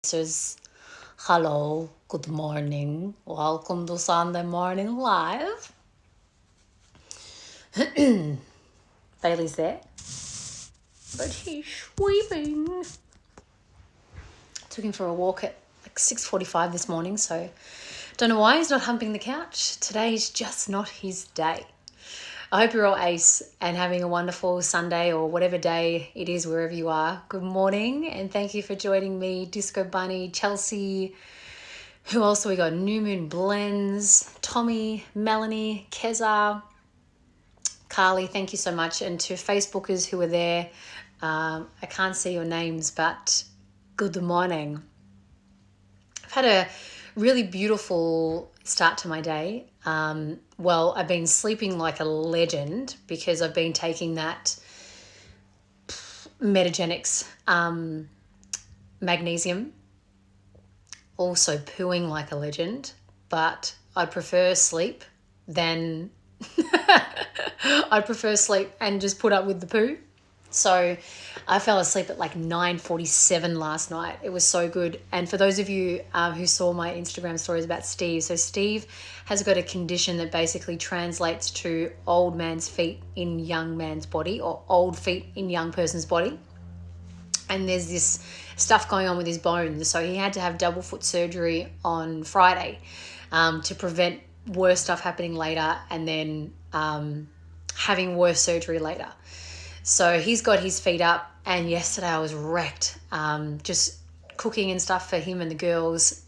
Says hello, good morning, welcome to Sunday Morning Live. Bailey's there, but he's sleeping. Took him for a walk at like 6:45 this morning, so don't know why he's not humping the couch. Today's just not his day. I hope you're all ace and having a wonderful Sunday or whatever day it is wherever you are. Good morning and thank you for joining me, Disco Bunny, Chelsea. Who else do we got? New Moon Blends, Tommy, Melanie, Keza, Carly, thank you so much. And to Facebookers who are there, I can't see your names, but good morning. I've had a really beautiful start to my day. Well, I've been sleeping like a legend because I've been taking that Metagenics magnesium. Also pooing like a legend, but I prefer sleep than I prefer sleep and just put up with the poo. So I fell asleep at like 9:47 last night. It was so good. And for those of you who saw my Instagram stories about Steve, so Steve has got a condition that basically translates to old man's feet in young man's body, or old feet in young person's body. And there's this stuff going on with his bones. So he had to have double foot surgery on Friday to prevent worse stuff happening later and then having worse surgery later. So he's got his feet up, and yesterday I was wrecked, just cooking and stuff for him and the girls,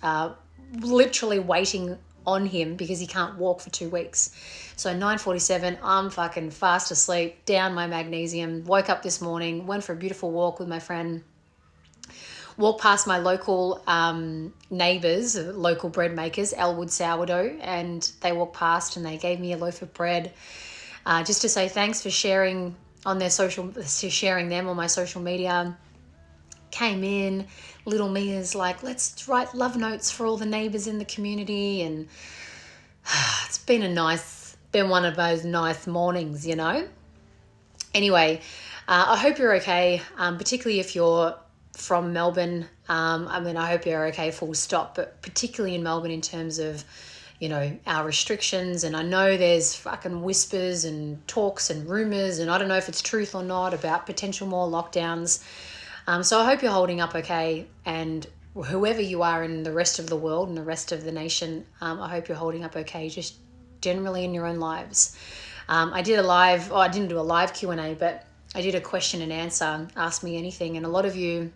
literally waiting on him because he can't walk for 2 weeks. So 9:47, I'm fucking fast asleep, down my magnesium, woke up this morning, went for a beautiful walk with my friend, walked past my local neighbours, local bread makers, Elwood Sourdough, and they walked past and they gave me a loaf of bread just to say thanks for sharing sharing them on my social media. Came in, little me is like, let's write love notes for all the neighbours in the community, and it's been one of those nice mornings, you know. Anyway, I hope you're okay, particularly if you're from Melbourne. I hope you're okay full stop, but particularly in Melbourne in terms of, you know, our restrictions. And I know there's fucking whispers and talks and rumours, and I don't know if it's truth or not about potential more lockdowns. So I hope you're holding up okay, and whoever you are in the rest of the world and the rest of the nation, I hope you're holding up okay, just generally in your own lives. I didn't do a live Q&A, but I did a question and answer, Ask Me Anything, and a lot of you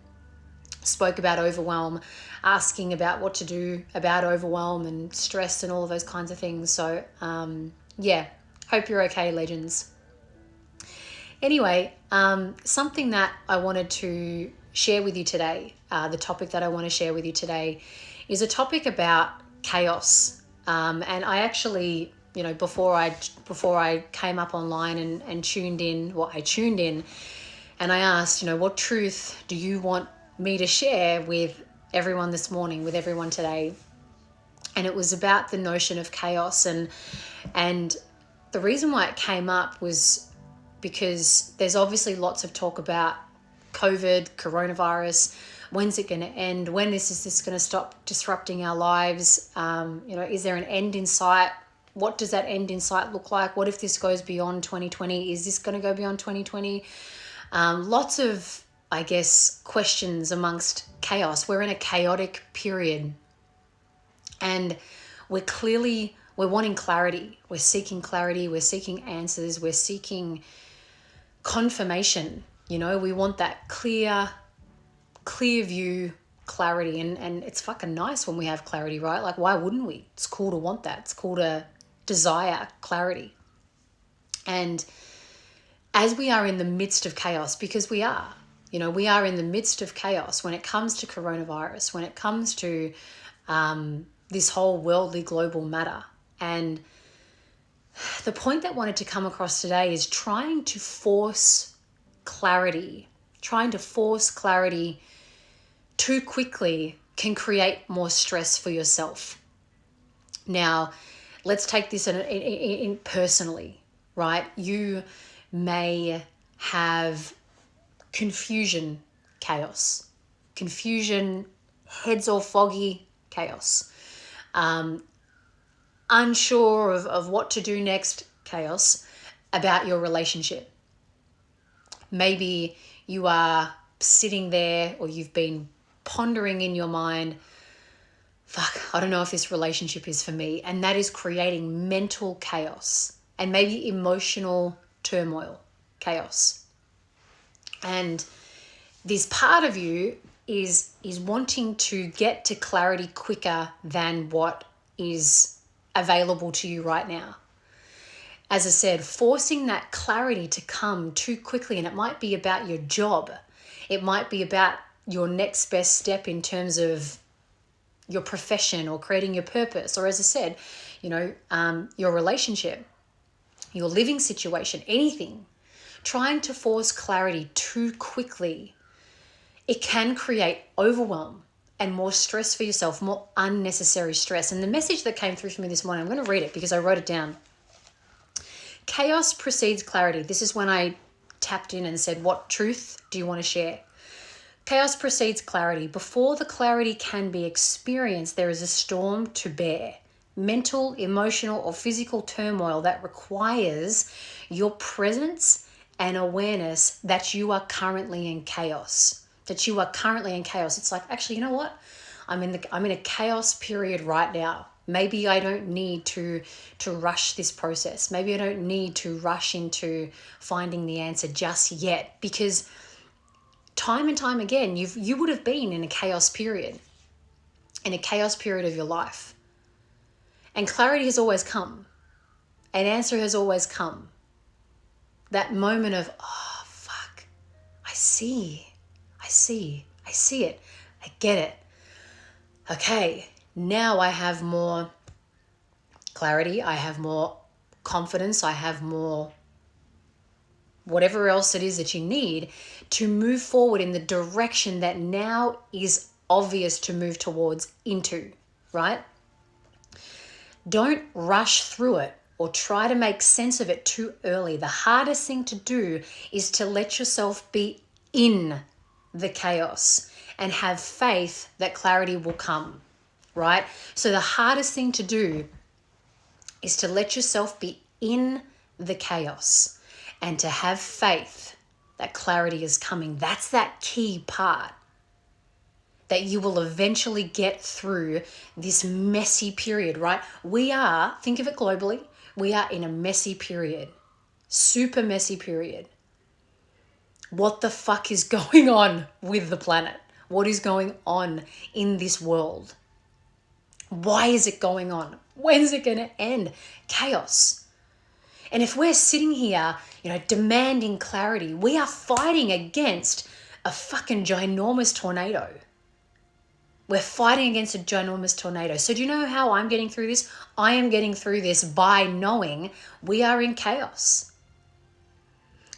spoke about overwhelm, asking about what to do about overwhelm and stress and all of those kinds of things. So, hope you're okay, legends. Anyway, something that I wanted to share with you today, the topic that I want to share with you today is a topic about chaos. And I actually, you know, before I came up online and tuned in, I tuned in and I asked, you know, what truth do you want me to share with everyone this morning, with everyone today? And it was about the notion of chaos. And the reason why it came up was because there's obviously lots of talk about COVID, coronavirus. When's it going to end? When is this going to stop disrupting our lives? Is there an end in sight? What does that end in sight look like? What if this goes beyond 2020? Is this going to go beyond 2020? Lots of, I guess, questions amongst chaos. We're in a chaotic period, and we're wanting clarity. We're seeking clarity. We're seeking answers. We're seeking confirmation. You know, we want that clear view, clarity, and it's fucking nice when we have clarity, right? Like, why wouldn't we? It's cool to want that. It's cool to desire clarity. And as we are in the midst of chaos, because we are in the midst of chaos when it comes to coronavirus, when it comes to this whole worldly global matter. And the point that I wanted to come across today is trying to force clarity too quickly can create more stress for yourself. Now, let's take this in personally, right? You may have confusion, chaos. Confusion Heads all foggy, chaos. Unsure of what to do next, chaos. About your relationship. Maybe you are sitting there, or you've been pondering in your mind, fuck, I don't know if this relationship is for me. And that is creating mental chaos and maybe emotional turmoil, chaos. And this part of you is wanting to get to clarity quicker than what is available to you right now. As I said, forcing that clarity to come too quickly, and it might be about your job. It might be about your next best step in terms of your profession or creating your purpose, or as I said, your relationship, your living situation, anything. Trying to force clarity too quickly, it can create overwhelm and more stress for yourself, more unnecessary stress. And the message that came through for me this morning, I'm going to read it because I wrote it down. Chaos precedes clarity. This is when I tapped in and said, what truth do you want to share? Chaos precedes clarity. Before the clarity can be experienced, there is a storm to bear. Mental, emotional, or physical turmoil that requires your presence and awareness that you are currently in chaos. It's like, actually, you know what? I'm in a chaos period right now. Maybe I don't need to rush this process. Maybe I don't need to rush into finding the answer just yet, because time and time again, you would have been in a chaos period of your life. And clarity has always come. An answer has always come. That moment of, oh, fuck, I see it. I get it. Okay, now I have more clarity. I have more confidence. I have more whatever else it is that you need to move forward in the direction that now is obvious to move towards into, right? Don't rush through it or try to make sense of it too early. The hardest thing to do is to let yourself be in the chaos and have faith that clarity will come, right? So the hardest thing to do is to let yourself be in the chaos and to have faith that clarity is coming. That's that key part, that you will eventually get through this messy period, right? Think of it globally, we are in a messy period, super messy period. What the fuck is going on with the planet? What is going on in this world? Why is it going on? When's it going to end? Chaos. And if we're sitting here, demanding clarity, we are fighting against a fucking ginormous tornado. We're fighting against a ginormous tornado. So do you know how I'm getting through this? I am getting through this by knowing we are in chaos.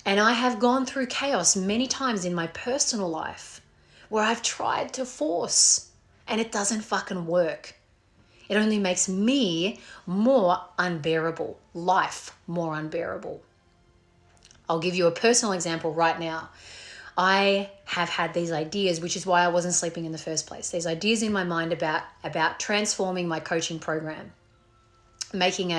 And I have gone through chaos many times in my personal life where I've tried to force and it doesn't fucking work. It only makes me more unbearable, life more unbearable. I'll give you a personal example right now. I have had these ideas, which is why I wasn't sleeping in the first place. These ideas in my mind about transforming my coaching program, making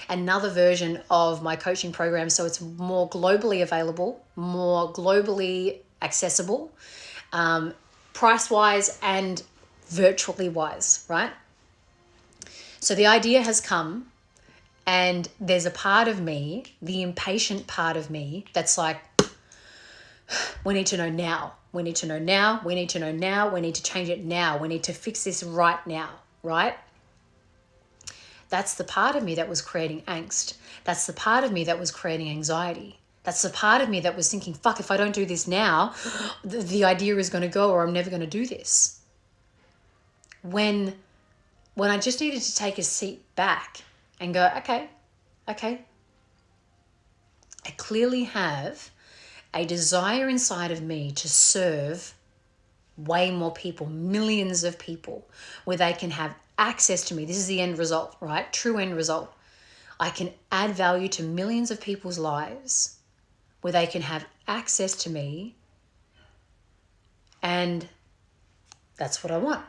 another version of my coaching program so it's more globally available, more globally accessible, price-wise and virtually wise, right? So the idea has come, and there's a part of me, the impatient part of me, that's like, we need to know now. We need to know now. We need to know now. We need to change it now. We need to fix this right now, right? That's the part of me that was creating angst. That's the part of me that was creating anxiety. That's the part of me that was thinking, fuck, if I don't do this now, the idea is going to go, or I'm never going to do this. When I just needed to take a seat back and go, okay, I clearly have a desire inside of me to serve way more people, millions of people, where they can have access to me. This is the end result, right? True end result. I can add value to millions of people's lives where they can have access to me, and that's what I want.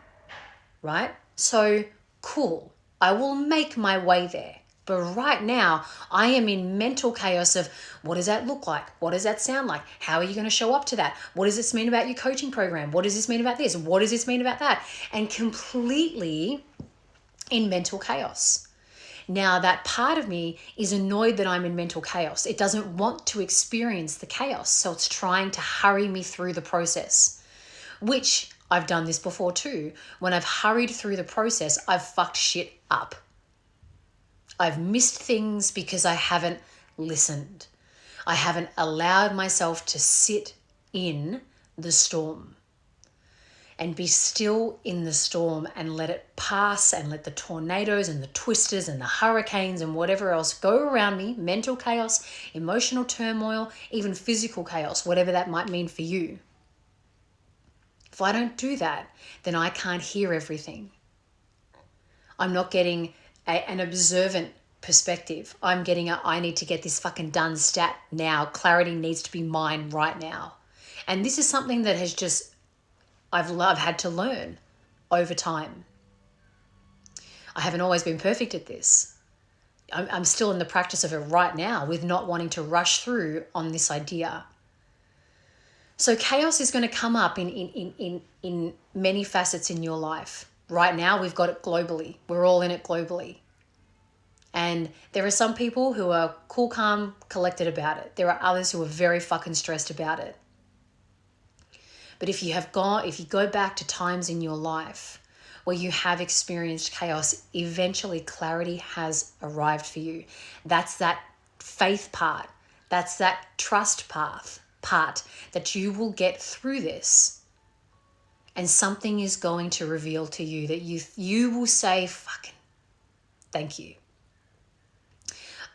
right? So cool. I will make my way there. But right now, I am in mental chaos of what does that look like? What does that sound like? How are you going to show up to that? What does this mean about your coaching program? What does this mean about this? What does this mean about that? And completely in mental chaos. Now, that part of me is annoyed that I'm in mental chaos. It doesn't want to experience the chaos. So it's trying to hurry me through the process, which I've done this before too. When I've hurried through the process, I've fucked shit up. I've missed things because I haven't listened. I haven't allowed myself to sit in the storm and be still in the storm and let it pass and let the tornadoes and the twisters and the hurricanes and whatever else go around me, mental chaos, emotional turmoil, even physical chaos, whatever that might mean for you. If I don't do that, then I can't hear everything. I'm not getting an observant perspective. I'm getting I need to get this fucking done stat now. Clarity needs to be mine right now. And this is something that has just, I've had to learn over time. I haven't always been perfect at this. I'm still in the practice of it right now with not wanting to rush through on this idea. So chaos is going to come up in many facets in your life. Right now, we've got it globally. We're all in it globally. And there are some people who are cool, calm, collected about it. There are others who are very fucking stressed about it. But if you go back to times in your life where you have experienced chaos, eventually clarity has arrived for you. That's that faith part. That's that trust part that you will get through this. And something is going to reveal to you that you will say, fucking, thank you.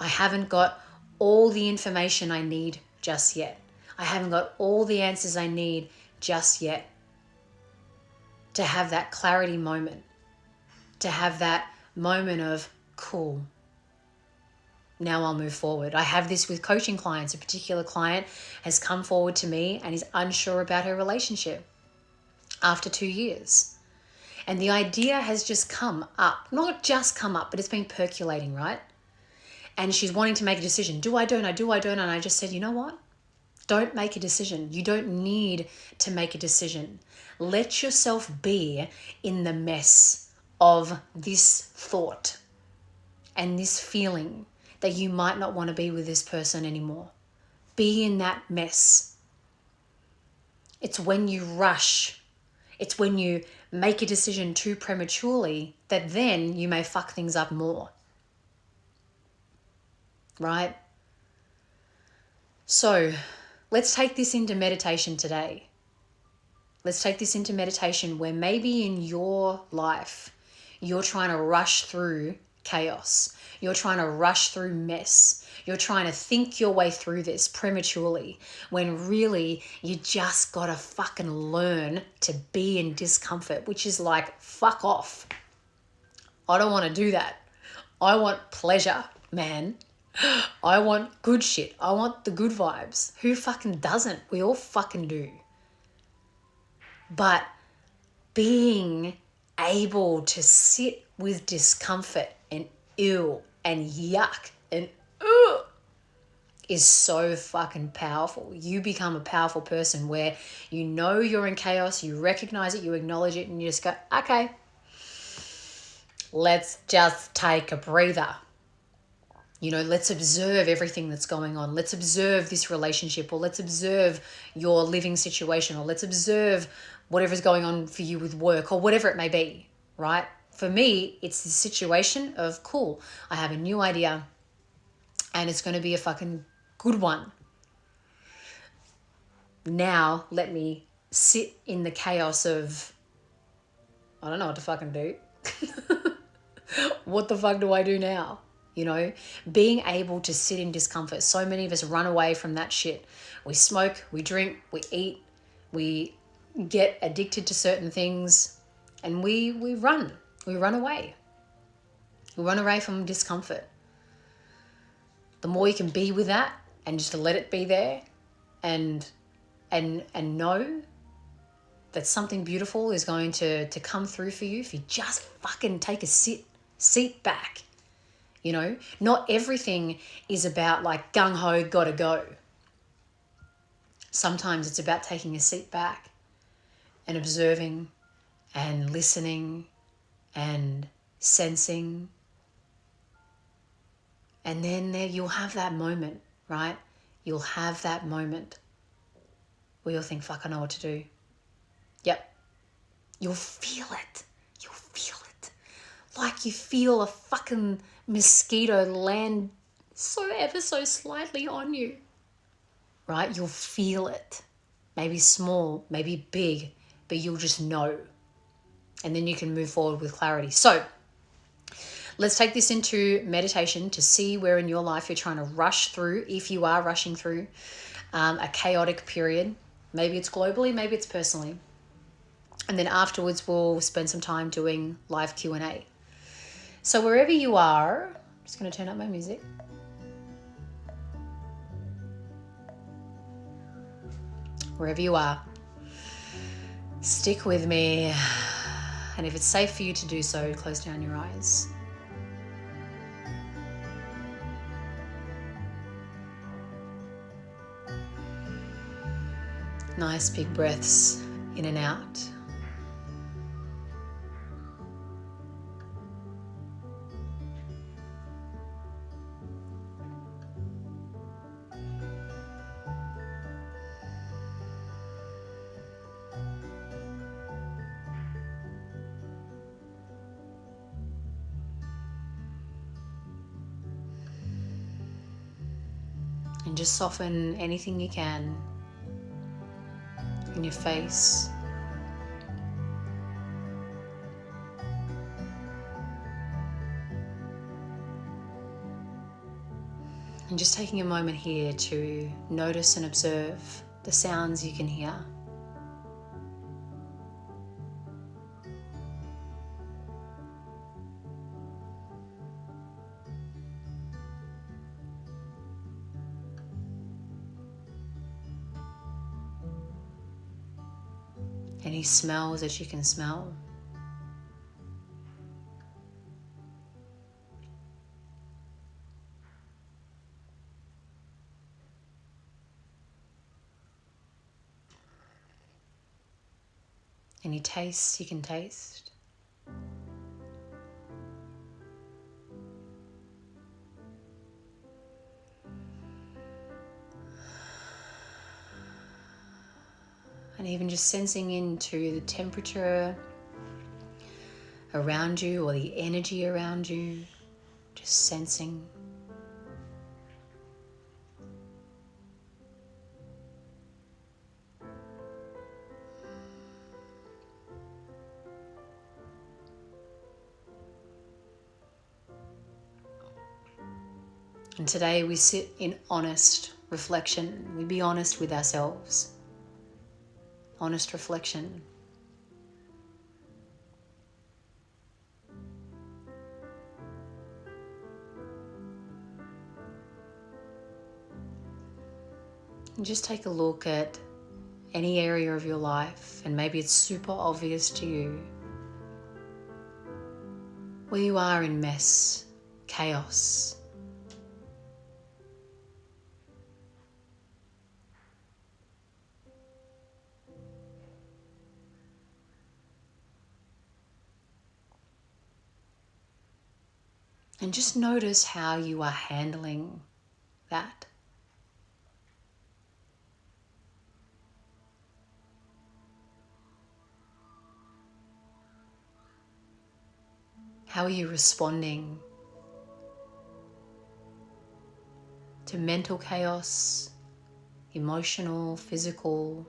I haven't got all the information I need just yet. I haven't got all the answers I need just yet. To have that clarity moment. To have that moment of, cool, now I'll move forward. I have this with coaching clients. A particular client has come forward to me and is unsure about her relationship after 2 years. And the idea has just come up. Not just come up, but it's been percolating, right? And she's wanting to make a decision. Do I, don't I, do I, don't I? And I just said, you know what? Don't make a decision. You don't need to make a decision. Let yourself be in the mess of this thought and this feeling that you might not want to be with this person anymore. Be in that mess. It's when you rush, it's when you make a decision too prematurely that then you may fuck things up more. Right? So let's take this into meditation today. Let's take this into meditation where maybe in your life, you're trying to rush through chaos. You're trying to rush through mess. You're trying to think your way through this prematurely when really you just got to fucking learn to be in discomfort, which is like, fuck off. I don't want to do that. I want pleasure, man. I want good shit. I want the good vibes. Who fucking doesn't? We all fucking do. But being able to sit with discomfort and ew and yuck and ugh is so fucking powerful. You become a powerful person where you know you're in chaos, you recognize it, you acknowledge it, and you just go, okay, let's just take a breather. You know, let's observe everything that's going on. Let's observe this relationship, or let's observe your living situation, or let's observe whatever's going on for you with work, or whatever it may be, right? For me, it's the situation of, cool, I have a new idea and it's going to be a fucking good one. Now, let me sit in the chaos of, I don't know what to fucking do. What the fuck do I do now? You know, being able to sit in discomfort. So many of us run away from that shit. We smoke, we drink, we eat, we get addicted to certain things, and we run away. We run away from discomfort. The more you can be with that and just let it be there and know, that something beautiful is going to come through for you if you just fucking take a seat back. You know, not everything is about like gung-ho, gotta go. Sometimes it's about taking a seat back and observing and listening and sensing. And then there you'll have that moment, right? You'll have that moment where you'll think, fuck, I know what to do. Yep. You'll feel it. You'll feel it. Like you feel a fucking mosquito land so ever so slightly on you. Right? You'll feel it. Maybe small, maybe big, but you'll just know. And then you can move forward with clarity. So let's take this into meditation to see where in your life you're trying to rush through, if you are rushing through a chaotic period. Maybe it's globally, maybe it's personally. And then afterwards, we'll spend some time doing live Q&A. So wherever you are, I'm just going to turn up my music. Wherever you are, stick with me. And if it's safe for you to do so, close down your eyes. Nice big breaths in and out. And just soften anything you can in your face. And just taking a moment here to notice and observe the sounds you can hear. Any smells that you can smell. Any tastes you can taste. And even just sensing into the temperature around you or the energy around you, just sensing. And today we sit in honest reflection. We be honest with ourselves. Honest reflection. And just take a look at any area of your life, and maybe it's super obvious to you, where you are in mess, chaos. And just notice how you are handling that. How are you responding to mental chaos, emotional, physical,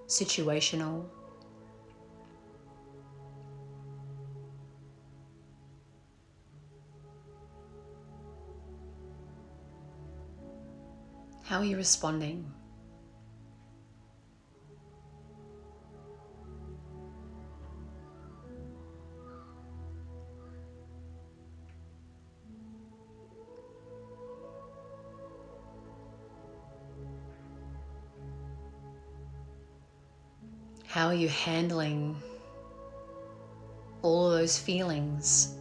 situational? How are you responding? How are you handling all of those feelings?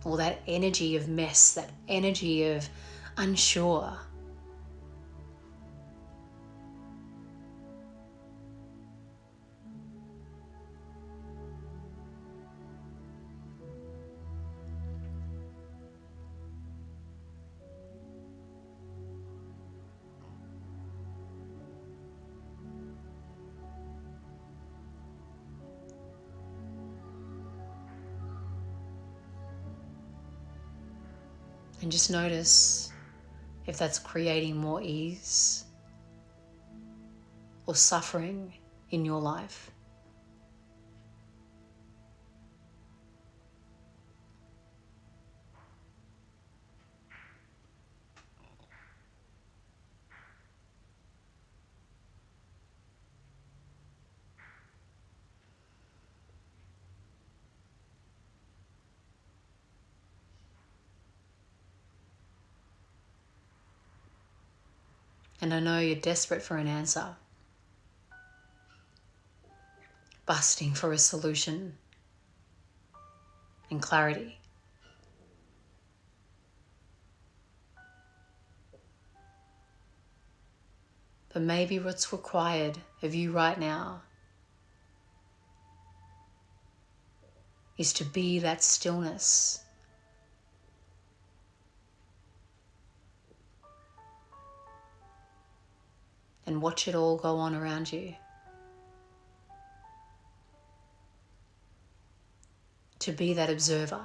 All that energy of mess, that energy of unsure. And just notice if that's creating more ease or suffering in your life. And I know you're desperate for an answer, busting for a solution and clarity. But maybe what's required of you right now is to be that stillness. And watch it all go on around you. To be that observer.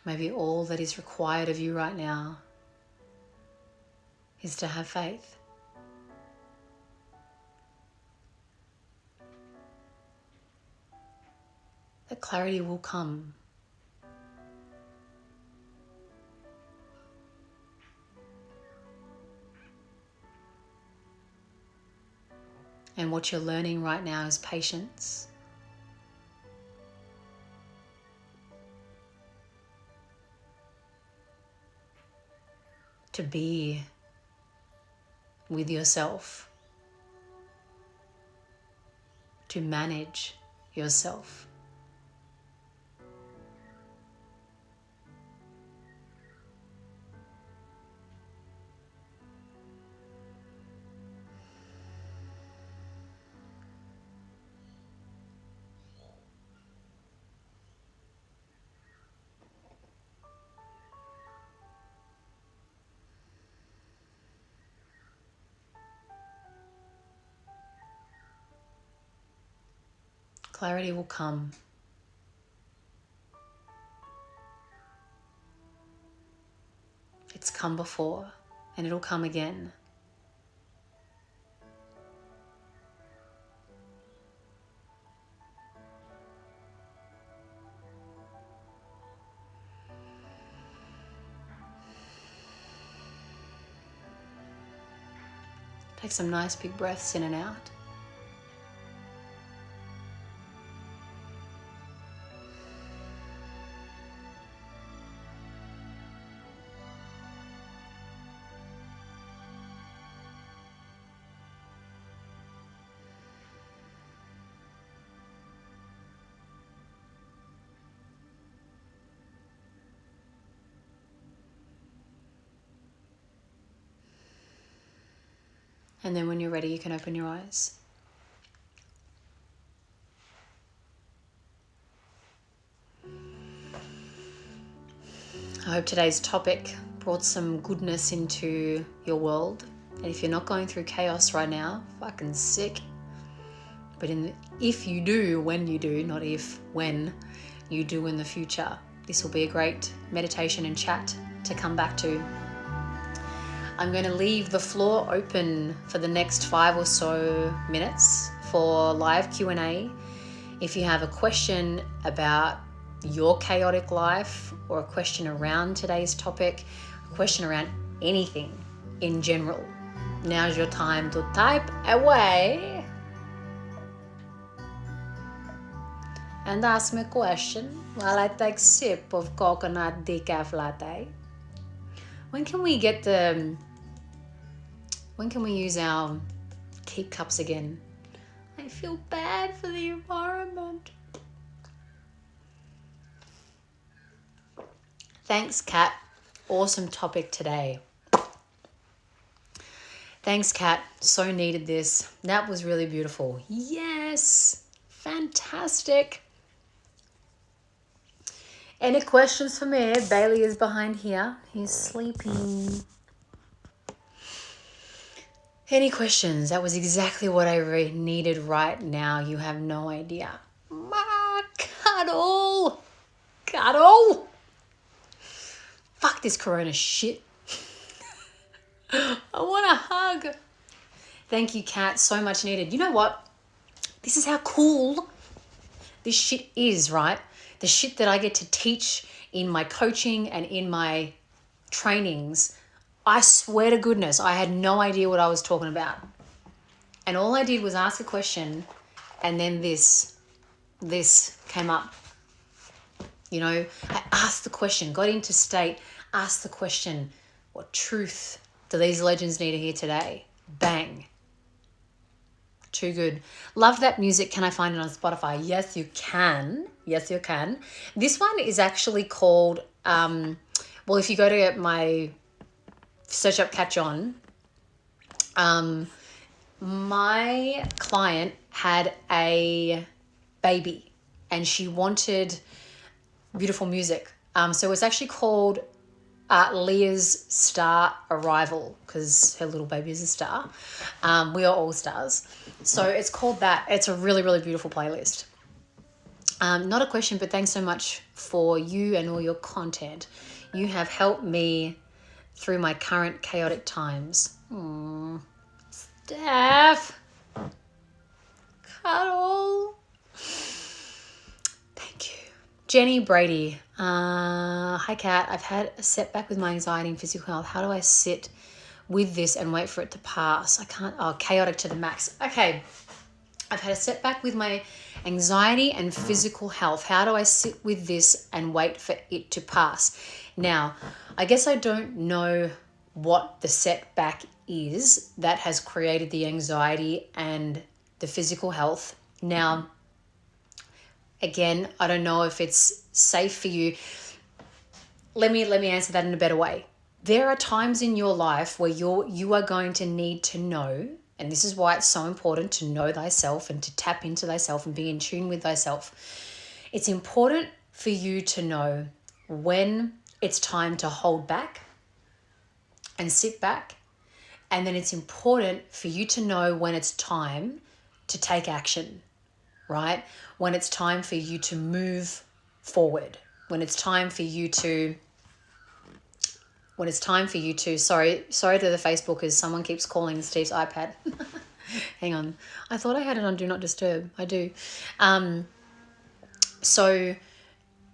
Maybe all that is required of you right now is to have faith. That clarity will come. And what you're learning right now is patience. To be with yourself. To manage yourself. Clarity will come. It's come before, and it'll come again. Take some nice big breaths in and out. And then when you're ready, you can open your eyes. I hope today's topic brought some goodness into your world. And if you're not going through chaos right now, fucking sick. But if you do, when you do, not if, when you do in the future, this will be a great meditation and chat to come back to. I'm going to leave the floor open for the next 5 or so minutes for live Q&A. If you have a question about your chaotic life or a question around today's topic, a question around anything in general, now's your time to type away. and ask me a question while I take a sip of coconut decaf latte. When can we use our keep cups again? I feel bad for the environment. Thanks, Kat. Awesome topic today. Thanks, Kat. So needed this. That was really beautiful. Yes. Fantastic. Any questions for me? Bailey is behind here. He's sleeping. Any questions? That was exactly what I needed right now. You have no idea. Cuddle. Cuddle. Fuck this corona shit. I want a hug. Thank you, Kat. So much needed. You know what? This is how cool this shit is, right? The shit that I get to teach in my coaching and in my trainings. I swear to goodness, I had no idea what I was talking about. And all I did was ask a question, and then this came up. You know, I asked the question, got into state, asked the question, what truth do these legends need to hear today? Bang. Too good. Love that music. Can I find it on Spotify? Yes, you can. Yes, you can. This one is actually called, well, if you go to my search up Kat John, my client had a baby and she wanted beautiful music. So it's actually called Leah's Star Arrival, because her little baby is a star. We are all stars. So it's called that. It's a really, really beautiful playlist. Not a question, but thanks so much for you and all your content. You have helped me through my current chaotic times. Steph. Cuddle. Thank you. Jenny Brady. Hi, Kat. I've had a setback with my anxiety and physical health. How do I sit with this and wait for it to pass? I can't. Oh, chaotic to the max. Okay. I've had a setback with my anxiety and physical health. How do I sit with this and wait for it to pass? Now, I guess I don't know what the setback is that has created the anxiety and the physical health. Now, again, I don't know if it's safe for you. Let me answer that in a better way. There are times in your life where you are going to need to know, and this is why it's so important to know thyself and to tap into thyself and be in tune with thyself. It's important for you to know when it's time to hold back and sit back. And then it's important for you to know when it's time to take action, right? When it's time for you to move forward, when it's time for you to, sorry to the Facebookers, someone keeps calling Steve's iPad. Hang on. I thought I had it on Do Not Disturb. I do. So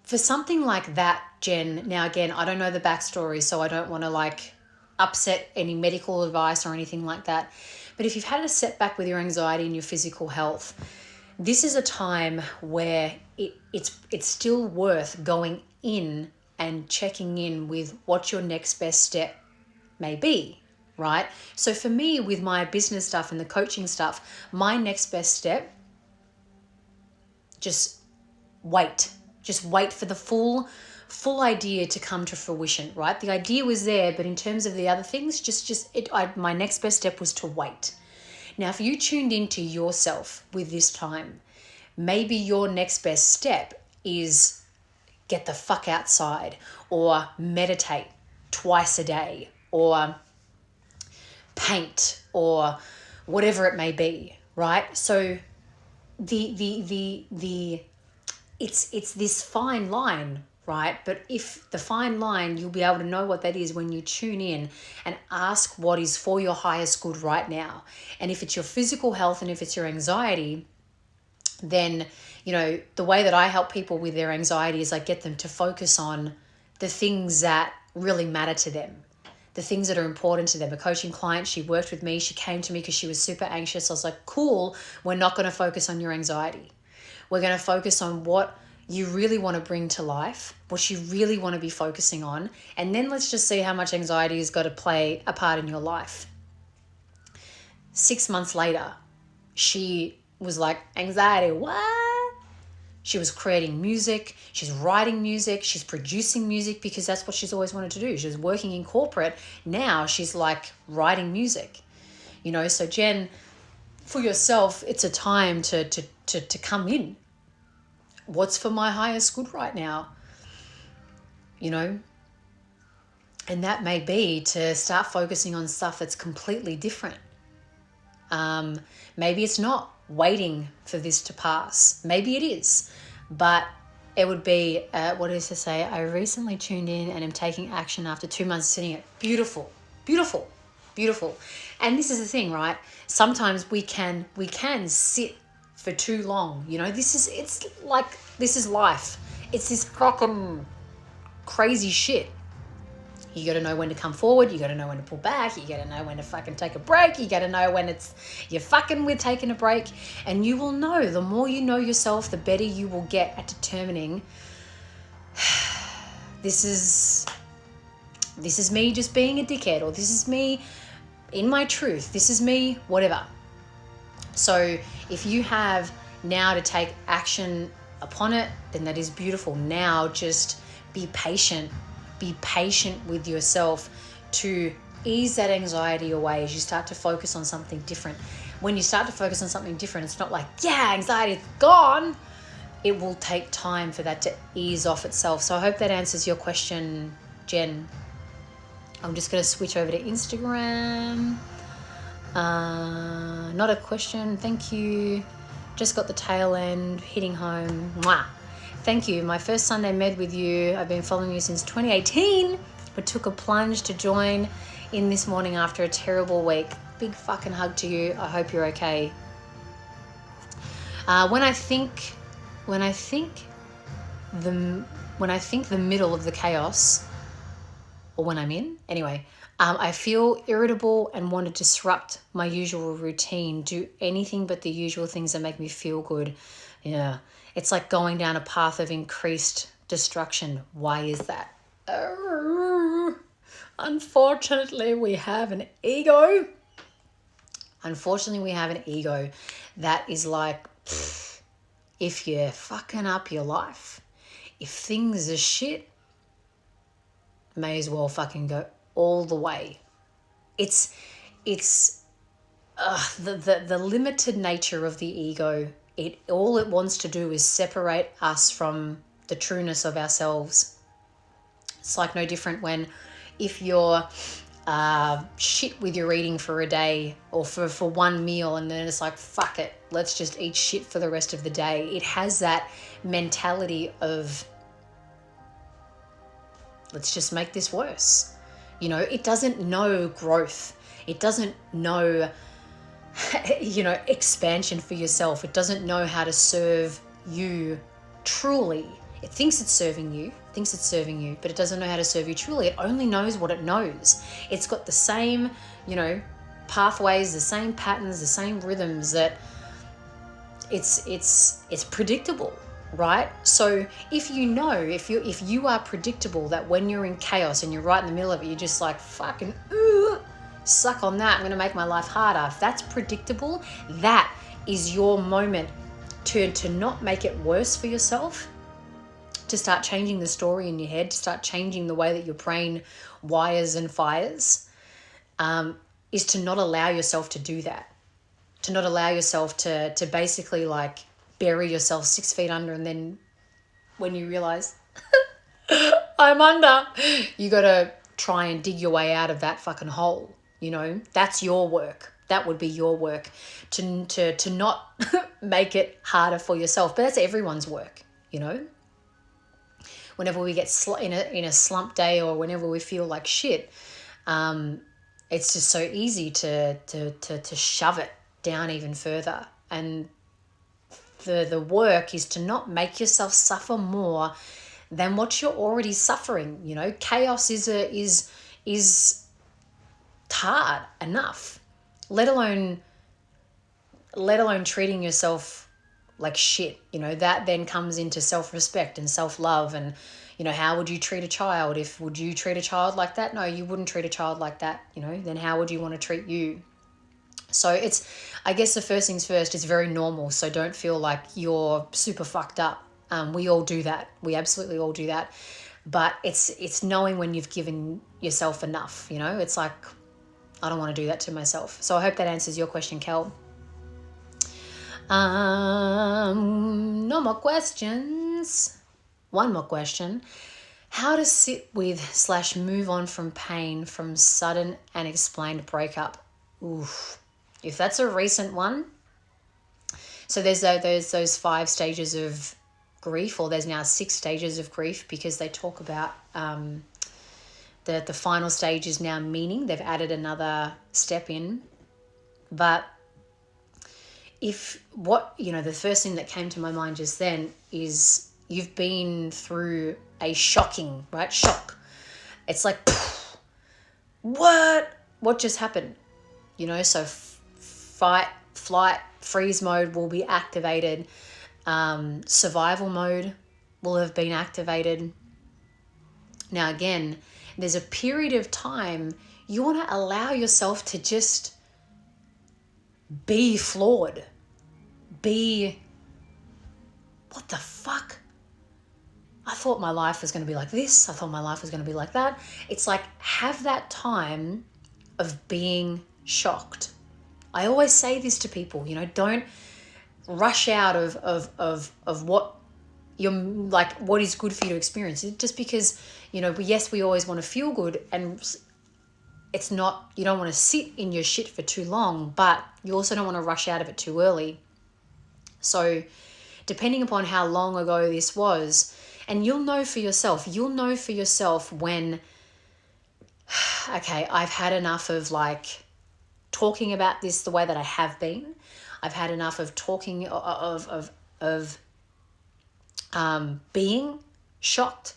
for something like that, Jen, now again, I don't know the backstory, so I don't want to upset any medical advice or anything like that. But if you've had a setback with your anxiety and your physical health, this is a time where it's still worth going in and checking in with what your next best step may be, right? So for me, with my business stuff and the coaching stuff, my next best step, just wait for the full idea to come to fruition, right? The idea was there, but in terms of the other things, my next best step was to wait. Now, if you tuned into yourself with this time, maybe your next best step is get the fuck outside, or meditate twice a day, or paint, or whatever it may be, right? So it's this fine line, right? But if the fine line, you'll be able to know what that is when you tune in and ask what is for your highest good right now. And if it's your physical health and if it's your anxiety, then, the way that I help people with their anxiety is I get them to focus on the things that really matter to them, the things that are important to them. A coaching client, she worked with me. She came to me because she was super anxious. I was like, cool, we're not going to focus on your anxiety. We're going to focus on what you really want to bring to life, what you really want to be focusing on. And then let's just see how much anxiety has got to play a part in your life. 6 months later, she was like, anxiety, what? She was creating music. She's writing music. She's producing music because that's what she's always wanted to do. She was working in corporate. Now she's like writing music, So Jen, for yourself, it's a time to come in. What's for my highest good right now? And that may be to start focusing on stuff that's completely different. Maybe it's not waiting for this to pass. Maybe it is. But it would be, what does it say? I recently tuned in and am taking action after 2 months sitting it. Beautiful, beautiful, beautiful. And this is the thing, right? Sometimes we can sit for too long. This is life. It's this fucking crazy shit. You got to know when to come forward. You got to know when to pull back. You got to know when to fucking take a break. You got to know when you're fucking with taking a break. And you will know, the more you know yourself, the better you will get at determining this is me just being a dickhead, or this is me in my truth. This is me, whatever. So if you have now to take action upon it, then that is beautiful. Now just be patient. Be patient with yourself to ease that anxiety away as you start to focus on something different. When you start to focus on something different, it's not like, anxiety is gone. It will take time for that to ease off itself. So I hope that answers your question, Jen. I'm just going to switch over to Instagram. Not a question. Thank you. Just got the tail end, hitting home. Mwah. Thank you. My first Sunday med with you. I've been following you since 2018, but took a plunge to join in this morning after a terrible week. Big fucking hug to you. I hope you're okay. When I think the middle of the chaos, or when I'm in, anyway, I feel irritable and want to disrupt my usual routine, do anything but the usual things that make me feel good. Yeah. It's like going down a path of increased destruction. Why is that? Unfortunately, we have an ego. That is like, if you're fucking up your life, if things are shit, may as well fucking go all the way. It's the limited nature of the ego. All it wants to do is separate us from the trueness of ourselves. It's like no different when if you're shit with your eating for a day or for one meal, and then it's like, fuck it, let's just eat shit for the rest of the day. It has that mentality of, let's just make this worse. It doesn't know growth. It doesn't know expansion for yourself. It doesn't know how to serve you truly. It thinks it's serving you, but it doesn't know how to serve you truly. It only knows what it knows. It's got the same, pathways, the same patterns, the same rhythms that it's predictable, right? So if you are predictable, that when you're in chaos and you're right in the middle of it, you're just like, fucking, suck on that, I'm going to make my life harder. If that's predictable, that is your moment to not make it worse for yourself, to start changing the story in your head, to start changing the way that your brain wires and fires, is to not allow yourself to do that, to not allow yourself to basically like bury yourself 6 feet under, and then when you realize I'm under, you got to try and dig your way out of that fucking hole. That's your work. That would be your work to not make it harder for yourself. But that's everyone's work, Whenever we get in a slump day, or whenever we feel like shit, it's just so easy to shove it down even further. And the work is to not make yourself suffer more than what you're already suffering. Chaos is hard enough, let alone treating yourself like shit. You know, that then comes into self-respect and self-love. And, you know, how would you treat a child? Would you treat a child like that? No, you wouldn't treat a child like that. You know, then how would you want to treat you? So it's, I guess the first things first, is very normal. So don't feel like you're super fucked up. We all do that. We absolutely all do that. But it's knowing when you've given yourself enough, you know? It's like, I don't want to do that to myself. So I hope that answers your question, Kel. No more questions. One more question. How to sit with / move on from pain from sudden and explained breakup. Oof. If that's a recent one. So there's those 5 stages of grief, or there's now 6 stages of grief, because they talk about the final stage is now meaning. They've added another step in. But the first thing that came to my mind just then is you've been through a shocking, right? Shock. It's like, what just happened? You know, so fight, flight, freeze mode will be activated. Survival mode will have been activated. Now, again, there's a period of time you want to allow yourself to just be flawed. Be, what the fuck? I thought my life was going to be like this. I thought my life was going to be like that. It's like, have that time of being shocked. I always say this to people, you know, don't rush out of what you're like, what is good for you to experience. Just because, you know, yes, we always want to feel good, and it's not, you don't want to sit in your shit for too long, but you also don't want to rush out of it too early. So depending upon how long ago this was, and you'll know for yourself when, okay, I've had enough of like talking about this the way that I have been. I've had enough of talking of being shocked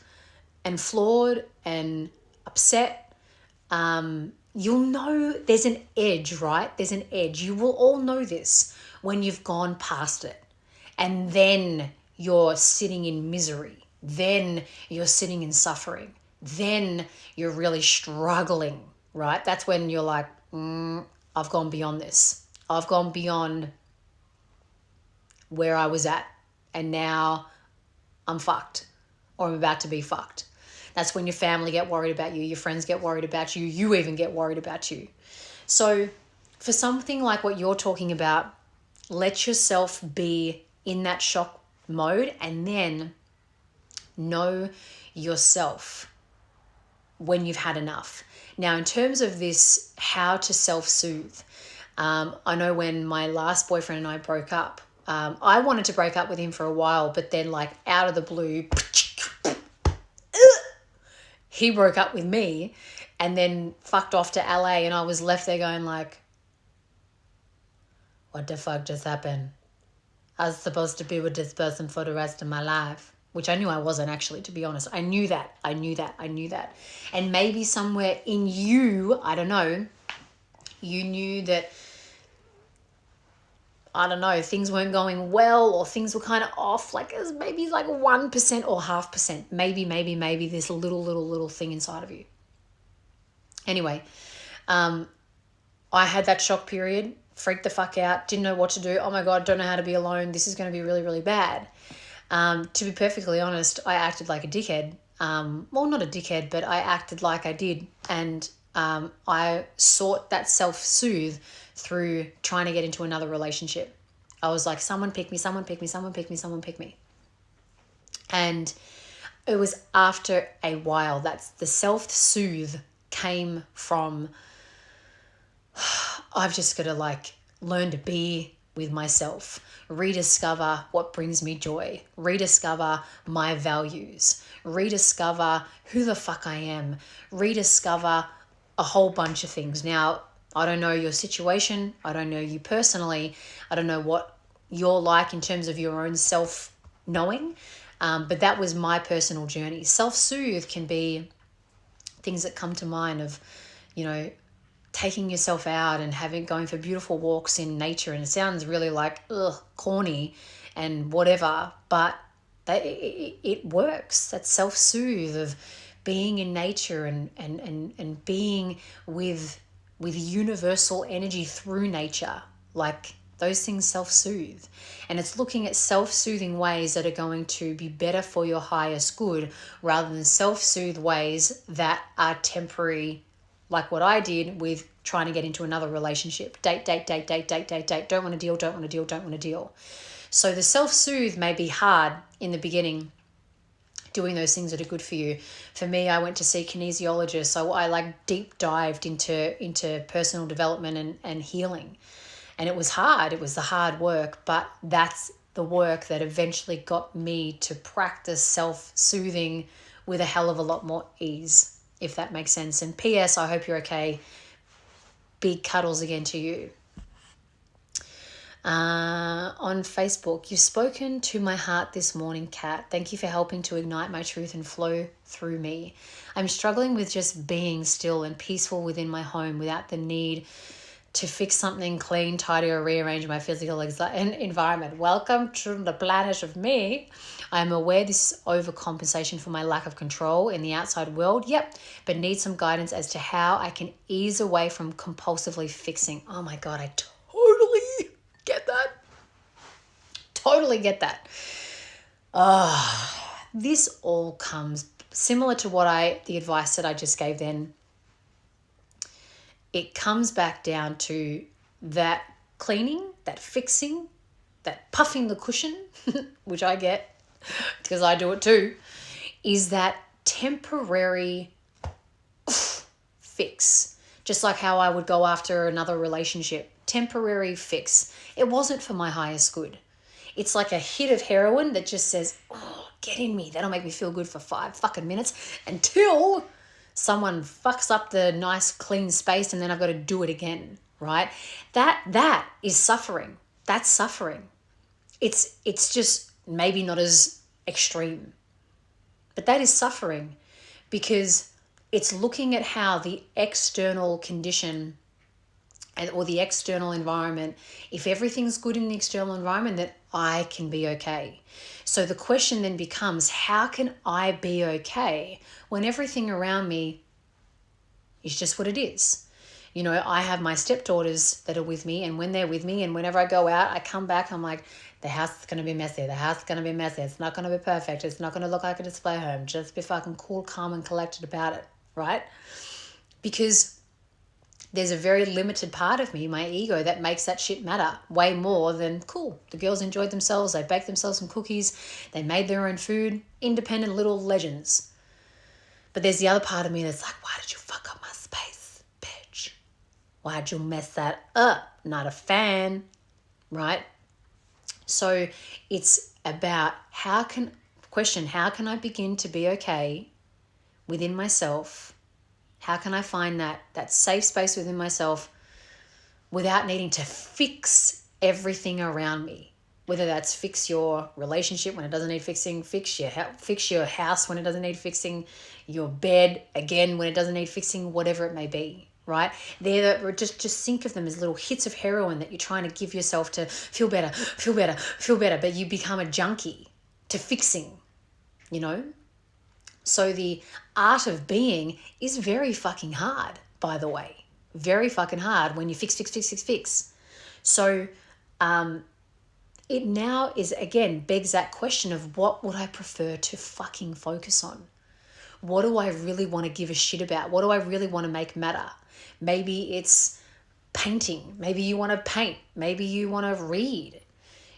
and flawed and upset. You'll know there's an edge, right? There's an edge. You will all know this when you've gone past it. And then you're sitting in misery. Then you're sitting in suffering. Then you're really struggling, right? That's when you're like, I've gone beyond this. I've gone beyond where I was at, and now I'm fucked, or I'm about to be fucked. That's when your family get worried about you, your friends get worried about you, you even get worried about you. So for something like what you're talking about, let yourself be in that shock mode, and then know yourself when you've had enough. Now, in terms of this, how to self-soothe, I know when my last boyfriend and I broke up, I wanted to break up with him for a while, but then like out of the blue, he broke up with me and then fucked off to LA, and I was left there going like, what the fuck just happened? I was supposed to be with this person for the rest of my life, which I knew I wasn't, actually, to be honest. I knew that. And maybe somewhere in you, I don't know, you knew that, I don't know, things weren't going well, or things were kind of off. Like it was maybe like 1% or 0.5%. Maybe this little thing inside of you. Anyway, I had that shock period, freaked the fuck out, didn't know what to do. Oh my God, don't know how to be alone. This is going to be really, really bad. To be perfectly honest, I acted like a dickhead. Well, not a dickhead, but I acted like I did. And I sought that self-soothe through trying to get into another relationship. I was like, someone pick me. And it was after a while that's the self-soothe came from, I've just got to like learn to be with myself, rediscover what brings me joy, rediscover my values, rediscover who the fuck I am, rediscover a whole bunch of things. Now, I don't know your situation. I don't know you personally. I don't know what you're like in terms of your own self-knowing. But that was my personal journey. Self-soothe can be things that come to mind of, you know, taking yourself out and going for beautiful walks in nature. And it sounds really like, corny. and whatever, but it works. That self-soothe of being in nature and being with universal energy through nature, like those things self-soothe. And it's looking at self-soothing ways that are going to be better for your highest good, rather than self-soothe ways that are temporary, like what I did with trying to get into another relationship. Date. Don't want to deal. So the self-soothe may be hard in the beginning, doing those things that are good for you. For me, I went to see kinesiologists. So I like deep dived into personal development and healing. And it was hard. It was the hard work, but that's the work that eventually got me to practice self-soothing with a hell of a lot more ease, if that makes sense. And P.S., I hope you're okay. Big cuddles again to you. On Facebook, you've spoken to my heart this morning, Kat. Thank you for helping to ignite my truth and flow through me. I'm struggling with just being still and peaceful within my home without the need to fix something, clean, tidy, or rearrange my physical environment. Welcome to the planet of me. I'm aware this is overcompensation for my lack of control in the outside world. Yep, but need some guidance as to how I can ease away from compulsively fixing. Oh my God, I totally get that. Totally get that. This all comes similar to the advice that I just gave then. It comes back down to that cleaning, that fixing, that puffing the cushion, which I get because I do it too, is that temporary fix. Just like how I would go after another relationship. Temporary fix. It wasn't for my highest good. It's like a hit of heroin that just says, oh, get in me. That'll make me feel good for 5 fucking minutes until someone fucks up the nice clean space and then I've got to do it again, right? That is suffering. That's suffering. It's just maybe not as extreme, but that is suffering, because it's looking at how the external condition or the external environment, if everything's good in the external environment, that I can be okay. So the question then becomes, how can I be okay when everything around me is just what it is? You know, I have my stepdaughters that are with me, and when they're with me and whenever I go out, I come back, I'm like, the house is going to be messy. The house is going to be messy. It's not going to be perfect. It's not going to look like a display home. Just be fucking cool, calm, and collected about it, right? Because there's a very limited part of me, my ego, that makes that shit matter way more than, cool, the girls enjoyed themselves. They baked themselves some cookies. They made their own food. Independent little legends. But there's the other part of me that's like, why did you fuck up my space, bitch? Why'd you mess that up? Not a fan, right? So it's about how can I begin to be okay within myself? How can I find that safe space within myself without needing to fix everything around me? Whether that's fix your relationship when it doesn't need fixing, fix your house when it doesn't need fixing, your bed again when it doesn't need fixing, whatever it may be, right? Just think of them as little hits of heroin that you're trying to give yourself to feel better, but you become a junkie to fixing, you know? So the art of being is very fucking hard, by the way. Very fucking hard when you fix. So it now is, again, begs that question of, what would I prefer to fucking focus on? What do I really want to give a shit about? What do I really want to make matter? Maybe it's painting. Maybe you want to paint. Maybe you want to read.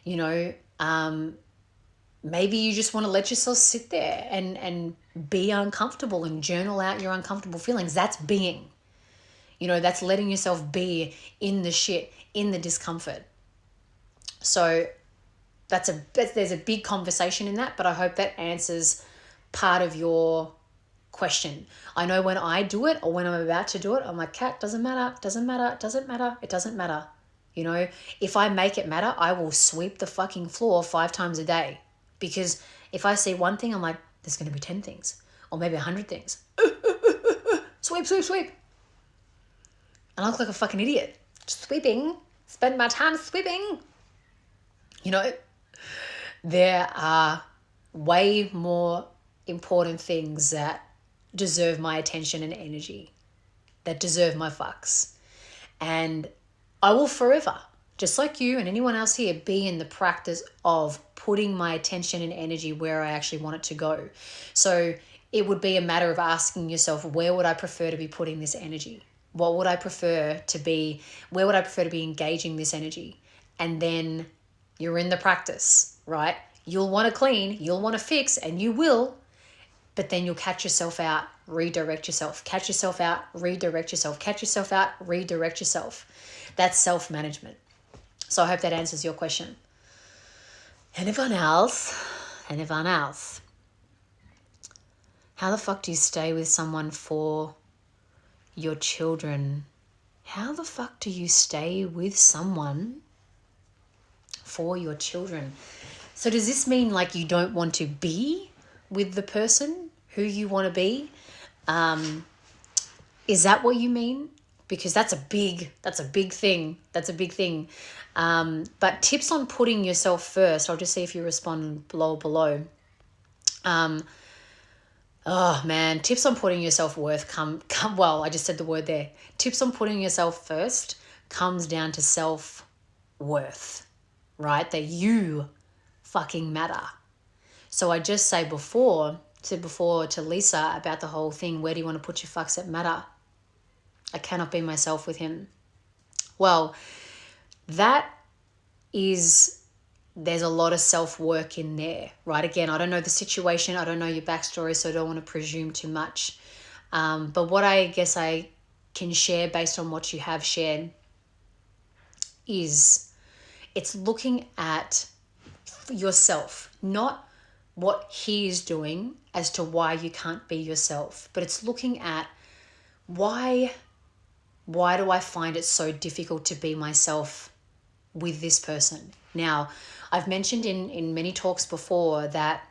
You know, maybe you just want to let yourself sit there and be uncomfortable and journal out your uncomfortable feelings. That's being. You know, that's letting yourself be in the shit, in the discomfort. So there's a big conversation in that, but I hope that answers part of your question. I know when I do it or when I'm about to do it, I'm like, Kat, doesn't matter. It doesn't matter. You know, if I make it matter, I will sweep the fucking floor 5 times a day. Because if I see one thing, I'm like, there's going to be 10 things or maybe 100 things. Sweep. And I look like a fucking idiot. Just sweeping. Spend my time sweeping. You know? There are way more important things that deserve my attention and energy, that deserve my fucks. And I will forever, just like you and anyone else here, be in the practice of putting my attention and energy where I actually want it to go. So it would be a matter of asking yourself, where would I prefer to be putting this energy? What would I prefer to be, where would I prefer to be engaging this energy? And then you're in the practice, right? You'll want to clean, you'll want to fix, and you will, but then you'll catch yourself out, redirect yourself, catch yourself out, redirect yourself, catch yourself out, redirect yourself. That's self-management. So I hope that answers your question. Anyone else, how the fuck do you stay with someone for your children? How the fuck do you stay with someone for your children? So does this mean like you don't want to be with the person who you want to be? Is that what you mean? Because that's a big thing. But tips on putting yourself first. I'll just see if you respond below. Oh man, tips on putting yourself worth come well, I just said the word there. Tips on putting yourself first comes down to self-worth, right? That you fucking matter. So I just said before to Lisa about the whole thing, where do you want to put your fucks that matter? I cannot be myself with him. Well, there's a lot of self-work in there, right? Again, I don't know the situation. I don't know your backstory, so I don't want to presume too much. But what I guess I can share based on what you have shared is it's looking at yourself, not what he is doing as to why you can't be yourself, but it's looking at why do I find it so difficult to be myself with this person? Now, I've mentioned in many talks before that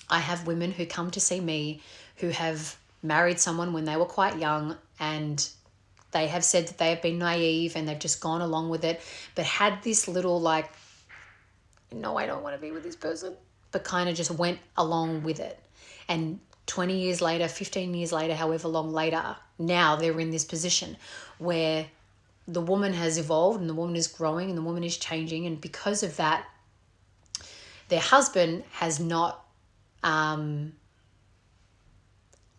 I have women who come to see me who have married someone when they were quite young, and they have said that they have been naive and they've just gone along with it, but had this little like, no, I don't want to be with this person, but kind of just went along with it. And 20 years later, 15 years later, however long later, now they're in this position where the woman has evolved and the woman is growing and the woman is changing. And because of that, their husband has not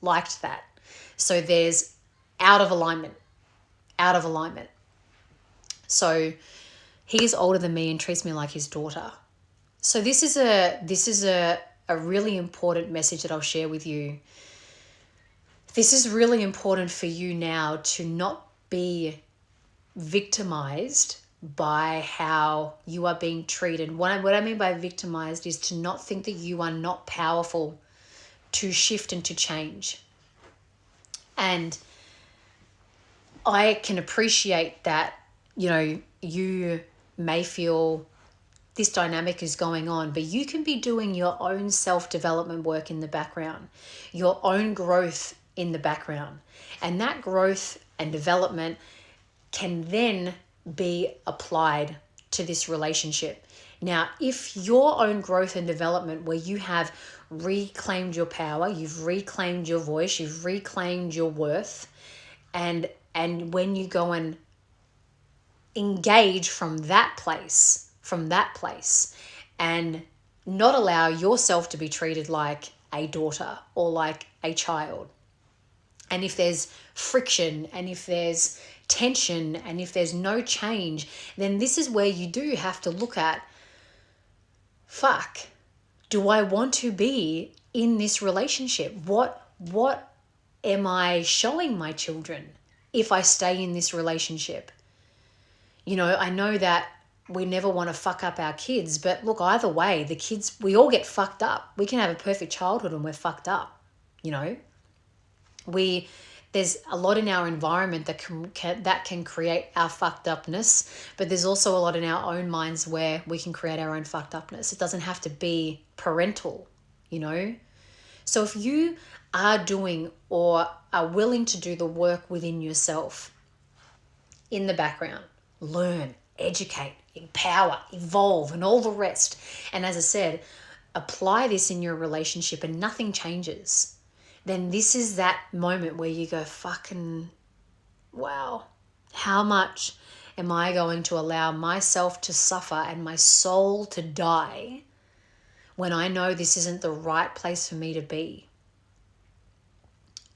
liked that. So there's out of alignment. So he's older than me and treats me like his daughter. So this is a really important message that I'll share with you. This is really important for you now to not be victimized by how you are being treated. What I mean by victimized is to not think that you are not powerful to shift and to change. And I can appreciate that, you may feel this dynamic is going on, but you can be doing your own self-development work in the background, your own growth in the background. And that growth and development can then be applied to this relationship. Now, if your own growth and development, where you have reclaimed your power, you've reclaimed your voice, you've reclaimed your worth, and when you go and engage from that place, and not allow yourself to be treated like a daughter or like a child. And if there's friction and if there's tension and if there's no change, then this is where you do have to look at, do I want to be in this relationship? What am I showing my children if I stay in this relationship? I know that we never want to fuck up our kids, but look, either way, the kids, we all get fucked up. We can have a perfect childhood and we're fucked up, There's a lot in our environment that can create our fucked upness, but there's also a lot in our own minds where we can create our own fucked upness. It doesn't have to be parental, So if you are doing or are willing to do the work within yourself in the background, learn, educate, empower, evolve, and all the rest. And as I said, apply this in your relationship and nothing changes. Then this is that moment where you go, fucking, wow, how much am I going to allow myself to suffer and my soul to die when I know this isn't the right place for me to be?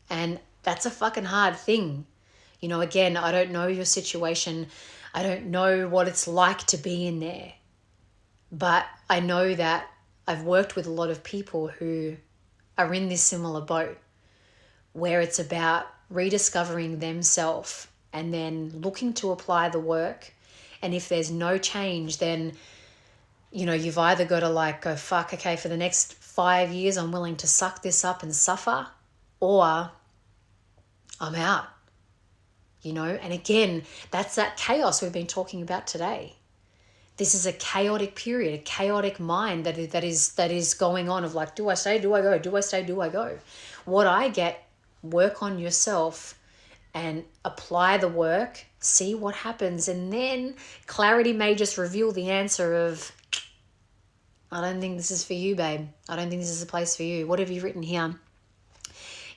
And that's a fucking hard thing. You know, again, I don't know your situation. I don't know what it's like to be in there. But I know that I've worked with a lot of people who are in this similar boat where it's about rediscovering themselves and then looking to apply the work. And if there's no change, then, you know, you've either got to like go, fuck, okay, for the next 5 years, I'm willing to suck this up and suffer, or I'm out, you know? And again, that's that chaos we've been talking about today. This is a chaotic period, a chaotic mind that is going on of like, do I stay, do I go, do I stay, do I go? What I get, work on yourself and apply the work, see what happens. And then clarity may just reveal the answer of, I don't think this is for you, babe. I don't think this is a place for you. What have you written here?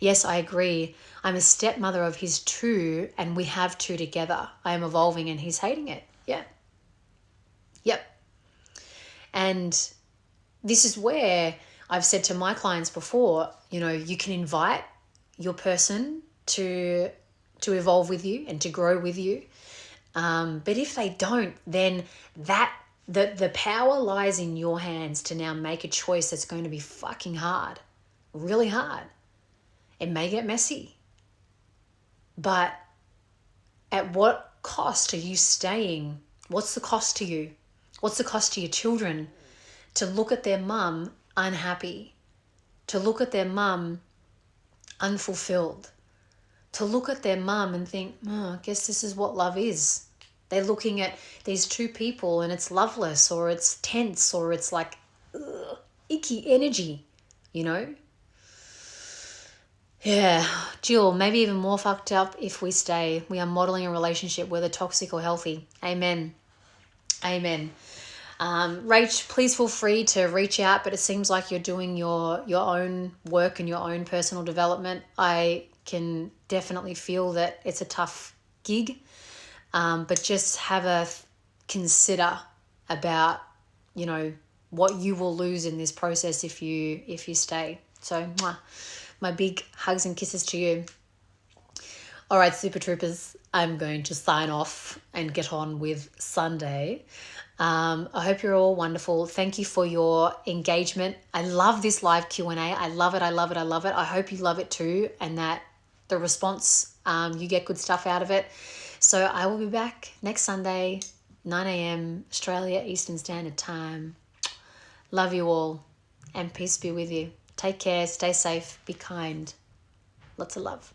Yes, I agree. I'm a stepmother of his two, and we have two together. I am evolving and he's hating it. Yeah. Yep. And this is where I've said to my clients before, you know, you can invite your person to evolve with you and to grow with you. But if they don't, then the power lies in your hands to now make a choice that's going to be fucking hard, really hard. It may get messy. But at what cost are you staying? What's the cost to you? What's the cost to your children to look at their mum unhappy, to look at their mum unfulfilled, to look at their mum and think, oh, I guess this is what love is. They're looking at these two people and it's loveless, or it's tense, or it's like icky energy, you know? Yeah, Jill, maybe even more fucked up if we stay. We are modeling a relationship, whether toxic or healthy. Amen. Amen. Rach, please feel free to reach out, but it seems like you're doing your own work and your own personal development. I can definitely feel that it's a tough gig, but just have a consider about, you know, what you will lose in this process if you stay. So, my big hugs and kisses to you. All right, Super Troopers, I'm going to sign off and get on with Sunday. I hope you're all wonderful. Thank you for your engagement. I love this live Q&A. I love it. I love it. I love it. I hope you love it too, and that the response, you get good stuff out of it. So I will be back next Sunday, 9 a.m. Australia Eastern Standard Time. Love you all, and peace be with you. Take care. Stay safe. Be kind. Lots of love.